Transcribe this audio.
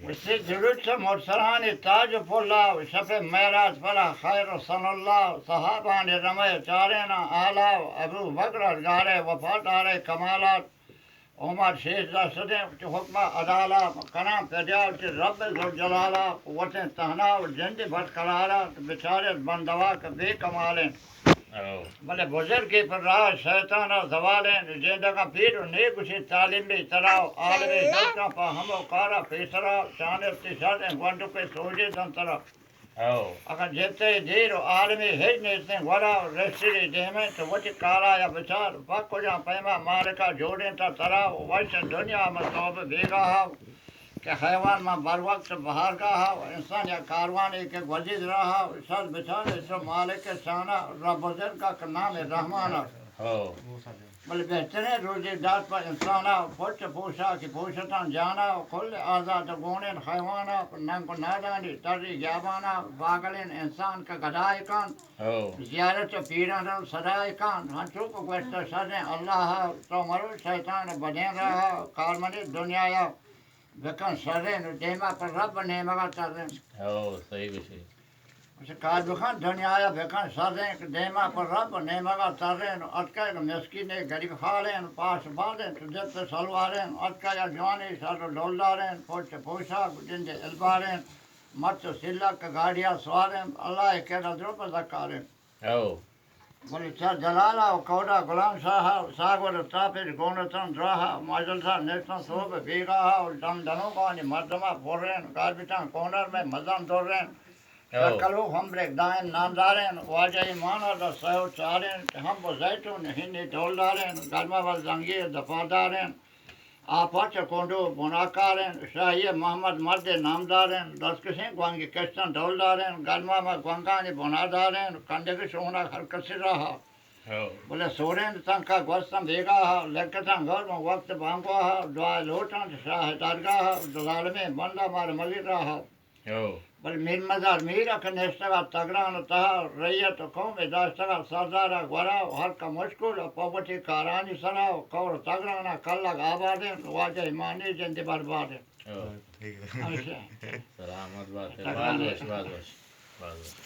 وسجلت مرسلان تاج فلا شف معراج فلا خير صلى الله صحابان رمي چارنا آلا ابو بکر گارے وفادار کمالات عمر شیخ صدق حکم عدالہ کنا پیدیال کی رب ذوالجلالہ قوتیں تہنا جند بھٹ کرالا بچارے بندوا کے بے کمالیں بلے بزرگی پر راہ شیطانہ زوالیں جندہ کا پیر نیک اسی تعلیمی تراؤ عالمی دلتا پا ہمو کارا پیسرا شانت تشاریں گوندو کے سوجے دن طرح اگر جیتے دیر عالمی ہجنے سے ورا رسلی دیمیں تو وچی کارا یا بچار باکو جان پیما مالکا جوڑیں تا تراؤ ویسے دنیا میں صوب بیگا ہاؤ کہ حیوان میں بر وقت بہار کا ہاؤ انسان یا کاروان ایک ایک وزید رہا سر بچارے سب مالک شانہ رب بزر کا نام رحمانہ بلے بہترین روزی داد پر انسانہ پوچھ پوشا کی پوشتان جانا کل آزاد گونین حیوانہ ننگ نادانی تری گیابانہ باگلین انسان کا گدائی کان زیارت پیران رو صدائی کان ہنچو کو گوشت سرنے اللہ تو مرو شیطان بدین رہا کارمنی دنیا یا بکن سرین دیما پر رب نیمگا ترین صحیح بشی اسے کار بکن دنیا یا بکن سرین دیما پر رب نیمگا ترین اتکا یا مسکینے گریب خالین پاس بالین تو جت سلوارین اتکا یا جوانی سر ڈولدارین پوچھ پوشا جند البارین مت سلک گاڑیاں سوارین اللہ کے ردرو پر ذکارین بولے چر جلالہ و کوڑا غلام شاہ ساگر تاپر گونتن دراہا ماجلسا نیتن صوب بیگاہا اور دم دنوں کانی مردمہ پورین کاربیتان کونر میں مزان دورین شکلو ہم بریک دائن نامدارین واجہ ایمانا دا سہو چارین ہم و زیتون ہنی دولدارین گرمہ و زنگیر دفادارین آپاچ کونڈو بناکارین شاہی محمد مرد نامدارین دس کسیں گوانگی کشتن دولدارین گرمہ و گوانگانی بنادارین کندگی شونا ہر کسی رہا بولے سورین تنکا گوستن بیگاہا لکتن گرم وقت بانگواہا دعا لوٹن شاہ درگاہا دلالمی بندہ مار ملی رہا بل میر مزار میرا که نشتگا تگران تها ریت قوم داشتگا سردارا گورا هر کا مشکل پاپتی کارانی سرا کور تگرانا کلگ آبادن واجه ایمانی جندی بربادن سلامت باشه باز باش